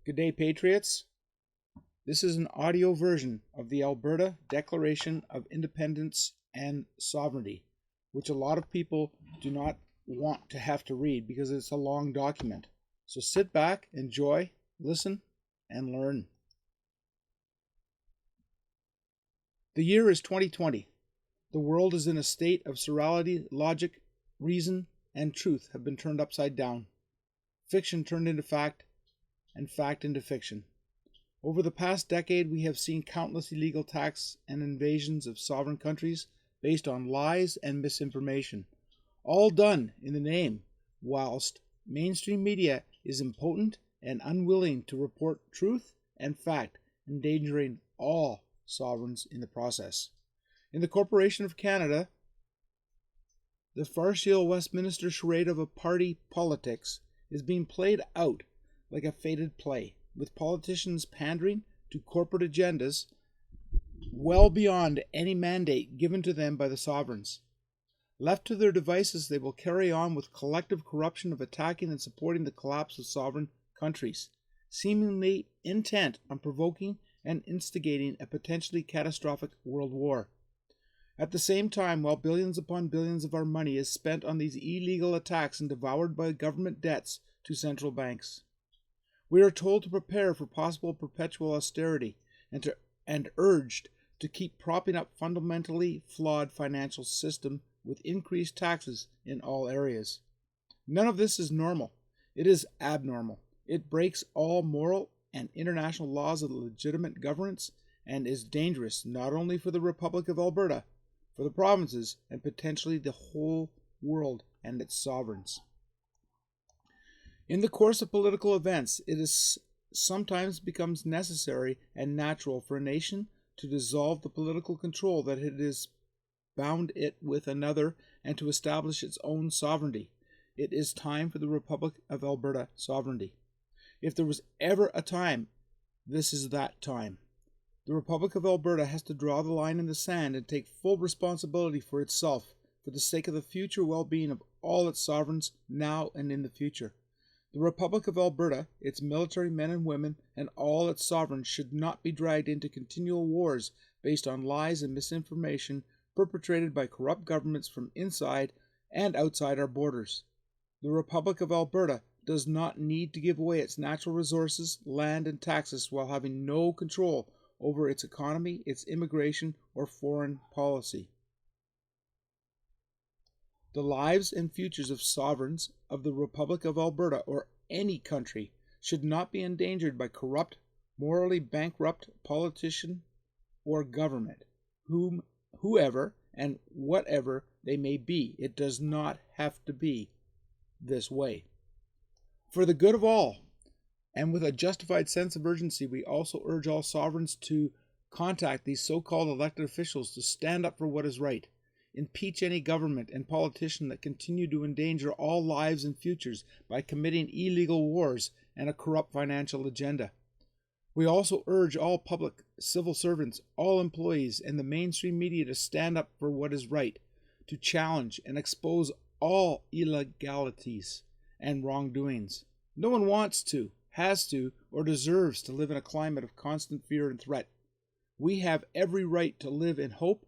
Good day, Patriots. This is an audio version of the Alberta Declaration of Independence and Sovereignty, which a lot of people do not want to have to read because it's a long document. So sit back, enjoy, listen, and learn. The year is 2020. The world is in a state of surreality, logic, reason, and truth have been turned upside down. Fiction turned into fact, and fact into fiction. Over the past decade, we have seen countless illegal attacks and invasions of sovereign countries based on lies and misinformation, all done in the name, whilst mainstream media is impotent and unwilling to report truth and fact, endangering all sovereigns in the process. In the Corporation of Canada, the farcical Westminster charade of party politics is being played out like a fated play, with politicians pandering to corporate agendas well beyond any mandate given to them by the sovereigns. Left to their devices, they will carry on with collective corruption of attacking and supporting the collapse of sovereign countries, seemingly intent on provoking and instigating a potentially catastrophic world war. At the same time, while billions upon billions of our money is spent on these illegal attacks and devoured by government debts to central banks, we are told to prepare for possible perpetual austerity and urged to keep propping up fundamentally flawed financial system with increased taxes in all areas. None of this is normal. It is abnormal. It breaks all moral and international laws of legitimate governance and is dangerous not only for the Republic of Alberta, for the provinces, and potentially the whole world and its sovereigns. In the course of political events, it is sometimes becomes necessary and natural for a nation to dissolve the political control that it is bound it with another and to establish its own sovereignty. It is time for the Republic of Alberta sovereignty. If there was ever a time, this is that time. The Republic of Alberta has to draw the line in the sand and take full responsibility for itself, for the sake of the future well-being of all its sovereigns now and in the future. The Republic of Alberta, its military men and women, and all its sovereigns should not be dragged into continual wars based on lies and misinformation perpetrated by corrupt governments from inside and outside our borders. The Republic of Alberta does not need to give away its natural resources, land, and taxes while having no control over its economy, its immigration, or foreign policy. The lives and futures of sovereigns of the Republic of Alberta or any country should not be endangered by corrupt, morally bankrupt politician or government, whoever and whatever they may be. It does not have to be this way. For the good of all, and with a justified sense of urgency, we also urge all sovereigns to contact these so-called elected officials to stand up for what is right. Impeach any government and politician that continue to endanger all lives and futures by committing illegal wars and a corrupt financial agenda. We also urge all public, civil servants, all employees, and the mainstream media to stand up for what is right, to challenge and expose all illegalities and wrongdoings. No one wants to, has to, or deserves to live in a climate of constant fear and threat. We have every right to live in hope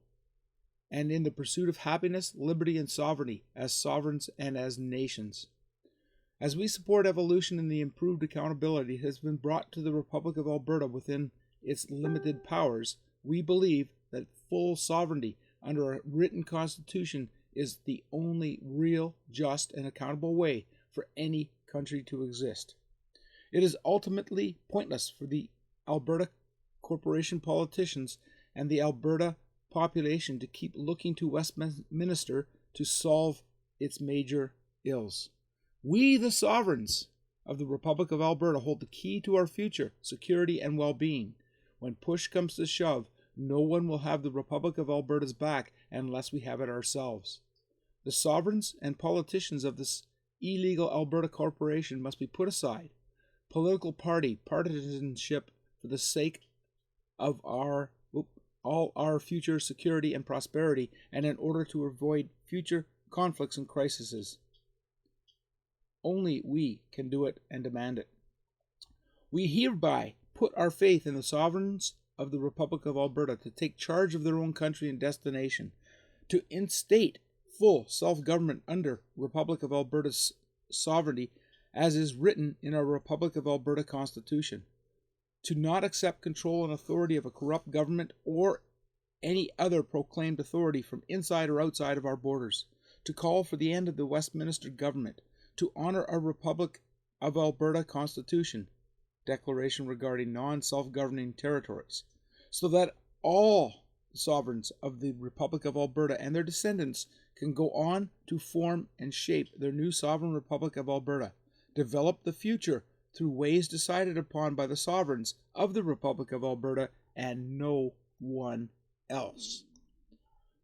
and in the pursuit of happiness, liberty, and sovereignty as sovereigns and as nations. As we support evolution and the improved accountability that has been brought to the Republic of Alberta within its limited powers, we believe that full sovereignty under a written constitution is the only real, just, and accountable way for any country to exist. It is ultimately pointless for the Alberta Corporation politicians and the Alberta population to keep looking to Westminster to solve its major ills. We, the sovereigns of the Republic of Alberta, hold the key to our future, security, and well-being. When push comes to shove, no one will have the Republic of Alberta's back unless we have it ourselves. The sovereigns and politicians of this illegal Alberta corporation must be put aside. Political partisanship for the sake of all our future security and prosperity, and in order to avoid future conflicts and crises. Only we can do it and demand it. We hereby put our faith in the sovereigns of the Republic of Alberta to take charge of their own country and destination, to instate full self-government under Republic of Alberta's sovereignty as is written in our Republic of Alberta Constitution, to not accept control and authority of a corrupt government or any other proclaimed authority from inside or outside of our borders, to call for the end of the Westminster government, to honor our Republic of Alberta Constitution, declaration regarding non-self-governing territories, so that all sovereigns of the Republic of Alberta and their descendants can go on to form and shape their new sovereign Republic of Alberta, develop the future through ways decided upon by the sovereigns of the Republic of Alberta and no one else.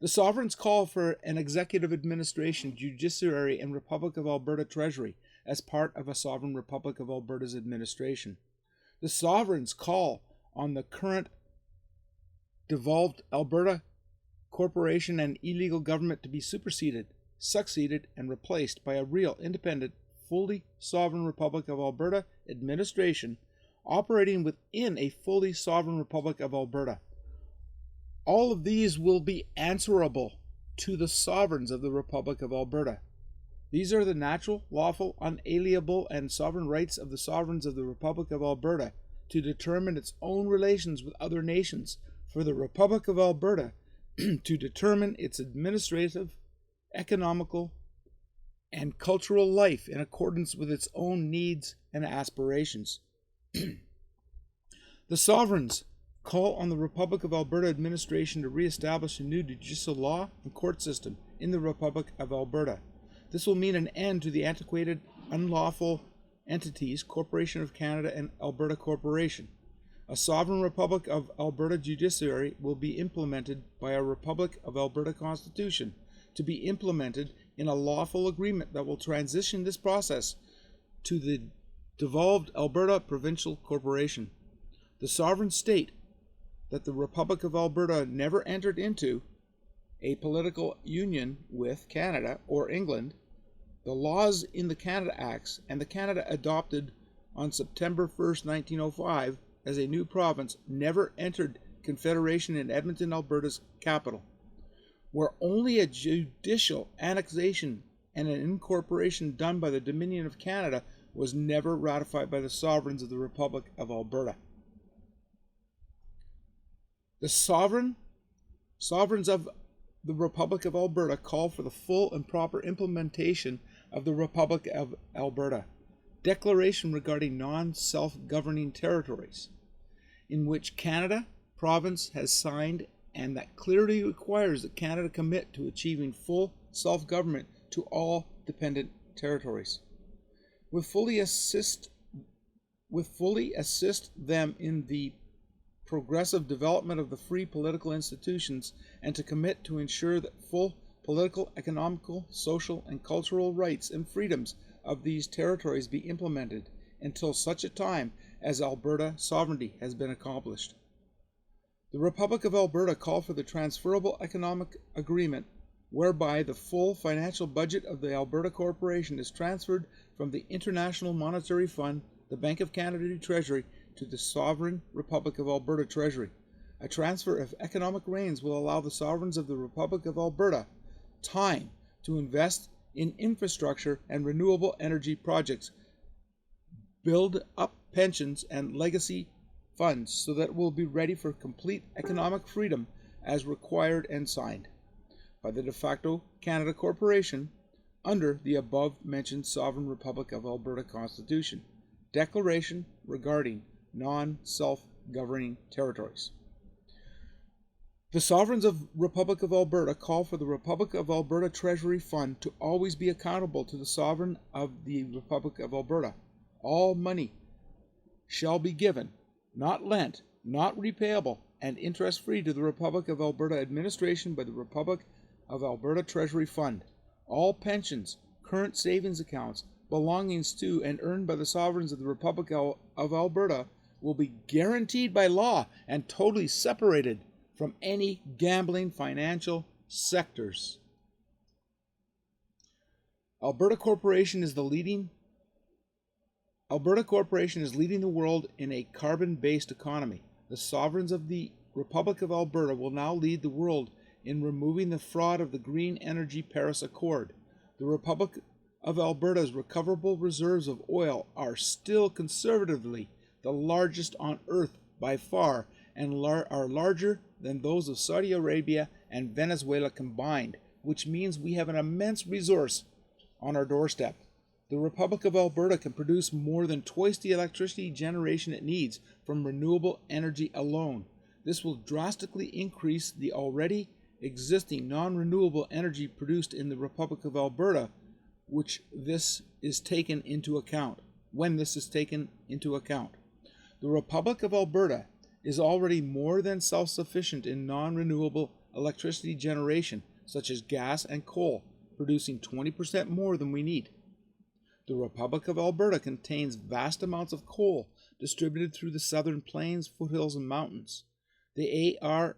The sovereigns call for an executive administration, judiciary, and Republic of Alberta Treasury as part of a sovereign Republic of Alberta's administration. The sovereigns call on the current devolved Alberta Corporation and illegal government to be superseded, succeeded, and replaced by a real, independent, fully sovereign Republic of Alberta administration operating within a fully sovereign Republic of Alberta. All of these will be answerable to the sovereigns of the Republic of Alberta. These are the natural, lawful, unalienable, and sovereign rights of the sovereigns of the Republic of Alberta to determine its own relations with other nations, for the Republic of Alberta to determine its administrative, economical, and cultural life in accordance with its own needs and aspirations. The sovereigns call on the Republic of Alberta administration to re-establish a new judicial law and court system in the Republic of Alberta. This will mean an end to the antiquated, unlawful entities, Corporation of Canada and Alberta Corporation. A sovereign Republic of Alberta judiciary will be implemented by a Republic of Alberta Constitution to be implemented in a lawful agreement that will transition this process to the devolved Alberta Provincial Corporation. The sovereign state that the Republic of Alberta never entered into a political union with Canada or England. The laws in the Canada Acts and the Canada adopted on September 1st, 1905 as a new province never entered Confederation in Edmonton, Alberta's capital, where only a judicial annexation and an incorporation done by the Dominion of Canada was never ratified by the sovereigns of the Republic of Alberta. The sovereigns of the Republic of Alberta call for the full and proper implementation of the Republic of Alberta Declaration regarding non-self-governing territories, in which Canada province has signed and that clearly requires that Canada commit to achieving full self-government to all dependent territories. Will fully assist them in the progressive development of the free political institutions and to commit to ensure that full political, economical, social, and cultural rights and freedoms of these territories be implemented until such a time as Alberta sovereignty has been accomplished. The Republic of Alberta called for the transferable economic agreement whereby the full financial budget of the Alberta Corporation is transferred from the International Monetary Fund, the Bank of Canada Treasury, to the Sovereign Republic of Alberta Treasury. A transfer of economic reins will allow the sovereigns of the Republic of Alberta time to invest in infrastructure and renewable energy projects, build up pensions and legacy funds so that it will be ready for complete economic freedom as required and signed by the de facto Canada Corporation under the above-mentioned Sovereign Republic of Alberta Constitution. Declaration regarding non-self-governing territories. The sovereigns of Republic of Alberta call for the Republic of Alberta Treasury Fund to always be accountable to the sovereign of the Republic of Alberta. All money shall be given, not lent, not repayable, and interest-free to the Republic of Alberta administration by the Republic of Alberta Treasury Fund. All pensions, current savings accounts, belongings to and earned by the sovereigns of the Republic of Alberta will be guaranteed by law and totally separated from any gambling financial sectors. Alberta Corporation is the leading Alberta Corporation is leading the world in a carbon-based economy. The sovereigns of the Republic of Alberta will now lead the world in removing the fraud of the Green Energy Paris Accord. The Republic of Alberta's recoverable reserves of oil are still conservatively the largest on Earth by far, and are larger than those of Saudi Arabia and Venezuela combined, which means we have an immense resource on our doorstep. The Republic of Alberta can produce more than twice the electricity generation it needs from renewable energy alone. This will drastically increase the already existing non-renewable energy produced in the Republic of Alberta, when this is taken into account. The Republic of Alberta is already more than self-sufficient in non-renewable electricity generation, such as gas and coal, producing 20% more than we need. The Republic of Alberta contains vast amounts of coal distributed through the southern plains, foothills, and mountains. The AER,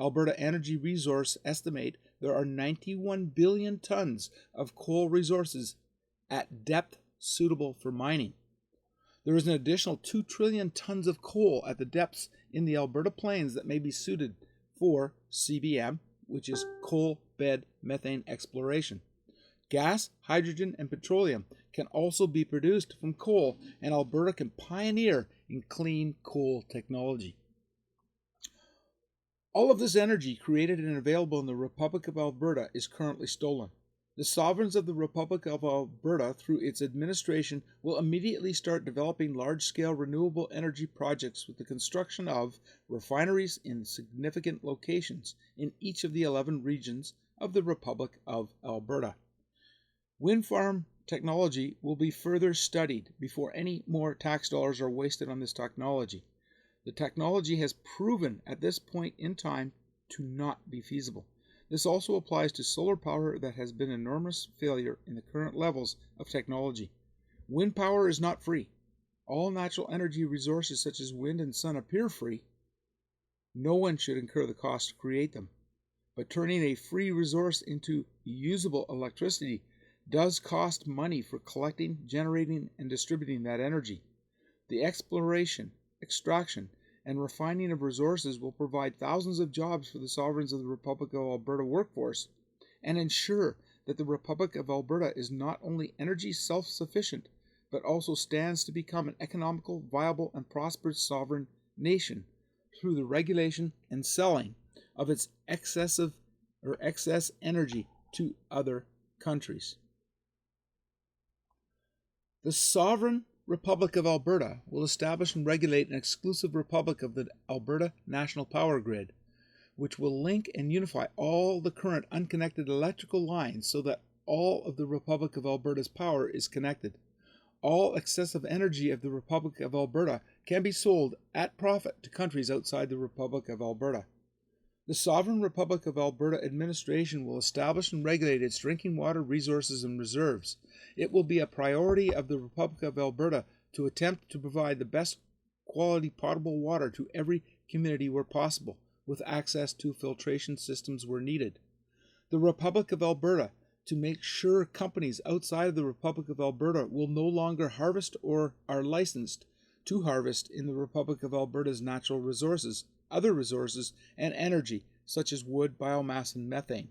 Alberta Energy Resource, estimate there are 91 billion tons of coal resources at depth suitable for mining. There is an additional 2 trillion tons of coal at the depths in the Alberta plains that may be suited for CBM, which is coal bed methane exploration. Gas, hydrogen, and petroleum can also be produced from coal, and Alberta can pioneer in clean coal technology. All of this energy created and available in the Republic of Alberta is currently stolen. The sovereigns of the Republic of Alberta, through its administration, will immediately start developing large-scale renewable energy projects with the construction of refineries in significant locations in each of the 11 regions of the Republic of Alberta. Wind farm technology will be further studied before any more tax dollars are wasted on this technology. The technology has proven at this point in time to not be feasible. This also applies to solar power that has been an enormous failure in the current levels of technology. Wind power is not free. All natural energy resources such as wind and sun appear free. No one should incur the cost to create them. But turning a free resource into usable electricity does cost money for collecting, generating, and distributing that energy. The exploration, extraction, and refining of resources will provide thousands of jobs for the sovereigns of the Republic of Alberta workforce and ensure that the Republic of Alberta is not only energy self-sufficient, but also stands to become an economical, viable, and prosperous sovereign nation through the regulation and selling of its excess energy to other countries. The sovereign Republic of Alberta will establish and regulate an exclusive republic of the Alberta National Power Grid, which will link and unify all the current unconnected electrical lines so that all of the Republic of Alberta's power is connected. All excessive energy of the Republic of Alberta can be sold at profit to countries outside the Republic of Alberta. The Sovereign Republic of Alberta administration will establish and regulate its drinking water resources and reserves. It will be a priority of the Republic of Alberta to attempt to provide the best quality potable water to every community where possible, with access to filtration systems where needed. The Republic of Alberta to make sure companies outside of the Republic of Alberta will no longer harvest or are licensed to harvest in the Republic of Alberta's natural resources, other resources, and energy, such as wood, biomass, and methane.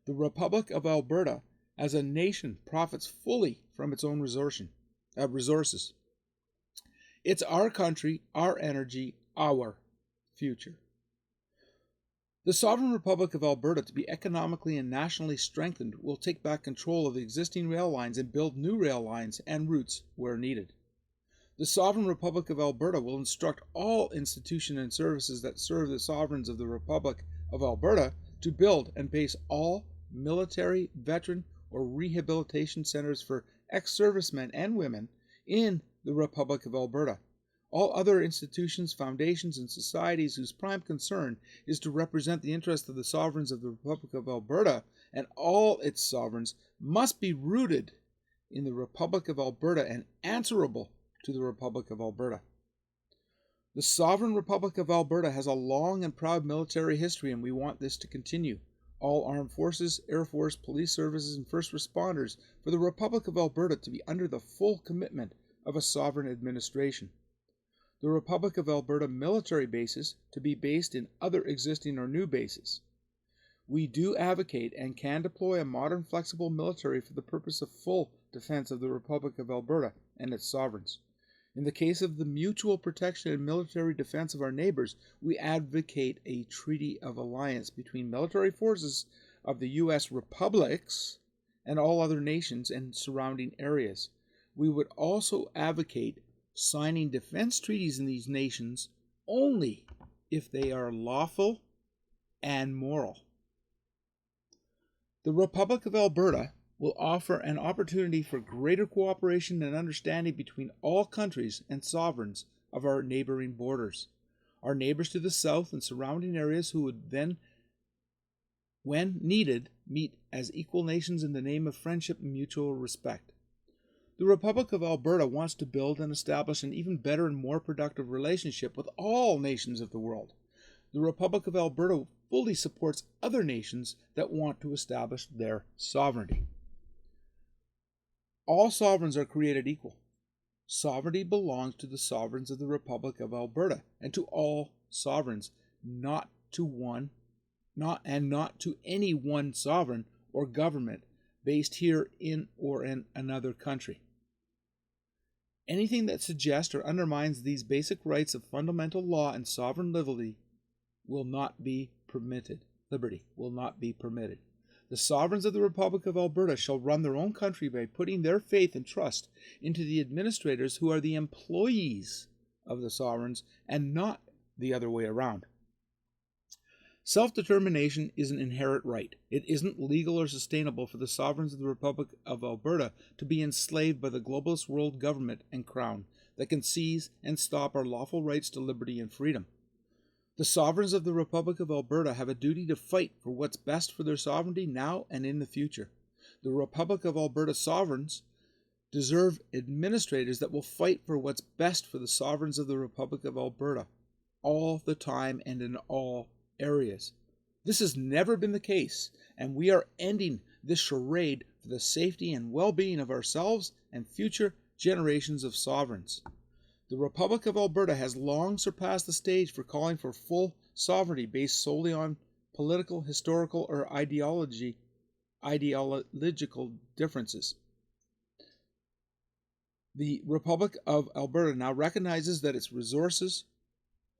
The Republic of Alberta, as a nation, profits fully from its own resources. It's our country, our energy, our future. The Sovereign Republic of Alberta, to be economically and nationally strengthened, will take back control of the existing rail lines and build new rail lines and routes where needed. The Sovereign Republic of Alberta will instruct all institutions and services that serve the sovereigns of the Republic of Alberta to build and base all military, veteran, or rehabilitation centers for ex-servicemen and women in the Republic of Alberta. All other institutions, foundations, and societies whose prime concern is to represent the interests of the sovereigns of the Republic of Alberta and all its sovereigns must be rooted in the Republic of Alberta and answerable to the Republic of Alberta. The Sovereign Republic of Alberta has a long and proud military history, and we want this to continue. all armed forces, Air Force, police services, and first responders for the Republic of Alberta to be under the full commitment of a sovereign administration. The Republic of Alberta military bases to be based in other existing or new bases. We do advocate and can deploy a modern flexible military for the purpose of full defense of the Republic of Alberta and its sovereigns. In the case of the mutual protection and military defense of our neighbors, we advocate a treaty of alliance between military forces of the U.S. republics and all other nations and surrounding areas. We would also advocate signing defense treaties in these nations only if they are lawful and moral. The Republic of Alberta will offer an opportunity for greater cooperation and understanding between all countries and sovereigns of our neighboring borders. Our neighbors to the south and surrounding areas who would then, when needed, meet as equal nations in the name of friendship and mutual respect. The Republic of Alberta wants to build and establish an even better and more productive relationship with all nations of the world. The Republic of Alberta fully supports other nations that want to establish their sovereignty. All sovereigns are created equal. Sovereignty belongs to the sovereigns of the Republic of Alberta and to all sovereigns, not to any one sovereign or government based here in or in another country. Anything that suggests or undermines these basic rights of fundamental law and sovereign liberty will not be permitted. The sovereigns of the Republic of Alberta shall run their own country by putting their faith and trust into the administrators who are the employees of the sovereigns and not the other way around. Self-determination is an inherent right. It isn't legal or sustainable for the sovereigns of the Republic of Alberta to be enslaved by the globalist world government and crown that can seize and stop our lawful rights to liberty and freedom. The sovereigns of the Republic of Alberta have a duty to fight for what's best for their sovereignty now and in the future. The Republic of Alberta sovereigns deserve administrators that will fight for what's best for the sovereigns of the Republic of Alberta all the time and in all areas. This has never been the case, and we are ending this charade for the safety and well-being of ourselves and future generations of sovereigns. The Republic of Alberta has long surpassed the stage for calling for full sovereignty based solely on political, historical, or ideological differences. The Republic of Alberta now recognizes that its resources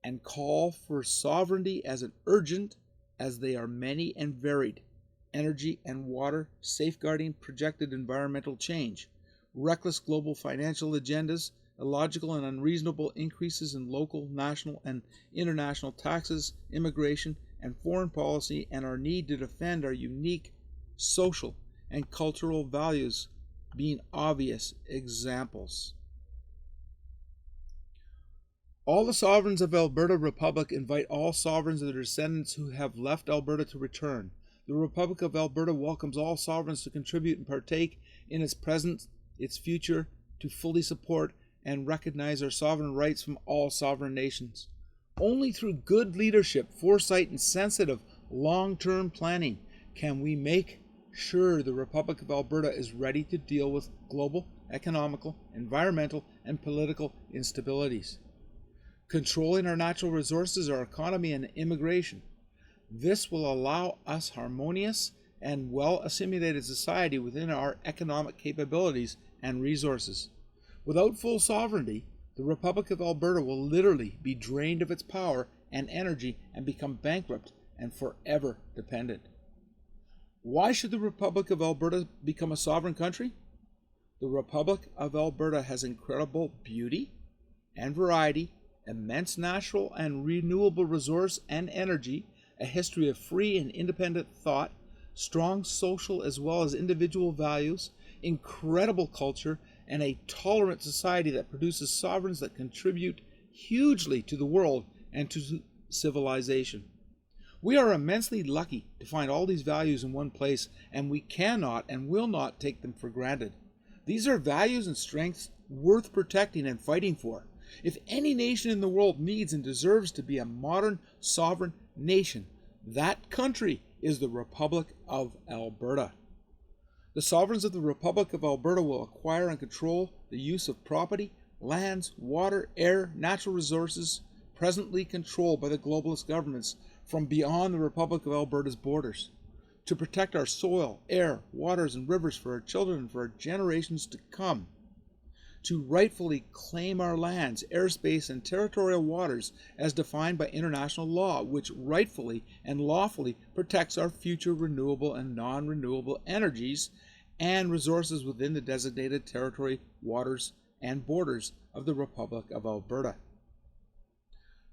and call for sovereignty as urgent as they are many and varied: energy and water, safeguarding projected environmental change, reckless global financial agendas, illogical and unreasonable increases in local, national, and international taxes, immigration, and foreign policy, and our need to defend our unique social and cultural values being obvious examples. All the sovereigns of Alberta Republic invite all sovereigns and their descendants who have left Alberta to return. The Republic of Alberta welcomes all sovereigns to contribute and partake in its present, its future, to fully support and recognize our sovereign rights from all sovereign nations. Only through good leadership, foresight, and sensitive long-term planning can we make sure the Republic of Alberta is ready to deal with global, economical, environmental, and political instabilities. Controlling our natural resources, our economy, and immigration. This will allow us harmonious and well-assimilated society within our economic capabilities and resources. Without full sovereignty, the Republic of Alberta will literally be drained of its power and energy and become bankrupt and forever dependent. Why should the Republic of Alberta become a sovereign country? The Republic of Alberta has incredible beauty and variety, immense natural and renewable resource and energy, a history of free and independent thought, strong social as well as individual values, incredible culture, and a tolerant society that produces sovereigns that contribute hugely to the world and to civilization. We are immensely lucky to find all these values in one place, and we cannot and will not take them for granted. These are values and strengths worth protecting and fighting for. If any nation in the world needs and deserves to be a modern sovereign nation, that country is the Republic of Alberta. The sovereigns of the Republic of Alberta will acquire and control the use of property, lands, water, air, natural resources presently controlled by the globalist governments from beyond the Republic of Alberta's borders, to protect our soil, air, waters, and rivers for our children and for our generations to come, to rightfully claim our lands, airspace, and territorial waters as defined by international law, which rightfully and lawfully protects our future renewable and non-renewable energies and resources within the designated territory, waters, and borders of the Republic of Alberta.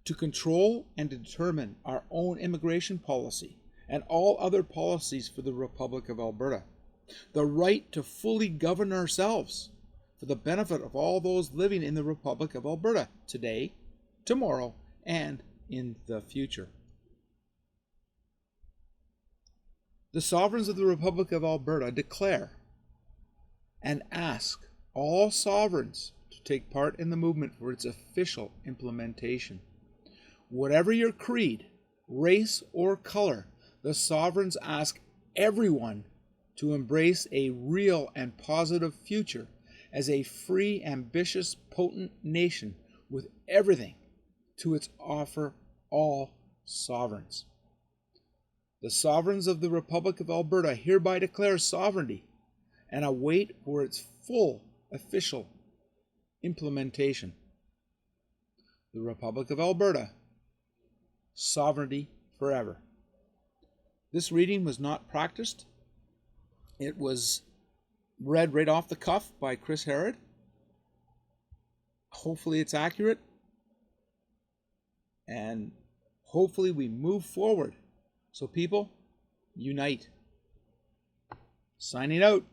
To control and determine our own immigration policy and all other policies for the Republic of Alberta. The right to fully govern ourselves for the benefit of all those living in the Republic of Alberta today, tomorrow, and in the future. The sovereigns of the Republic of Alberta declare and ask all sovereigns to take part in the movement for its official implementation. Whatever your creed, race, or color, the sovereigns ask everyone to embrace a real and positive future as a free, ambitious, potent nation with everything to its offer all sovereigns. The sovereigns of the Republic of Alberta hereby declare sovereignty and await for its full official implementation. The Republic of Alberta, sovereignty forever. This reading was not practiced. It was read right off the cuff by Chris Herod. Hopefully it's accurate. And hopefully we move forward. So people, unite. Signing out.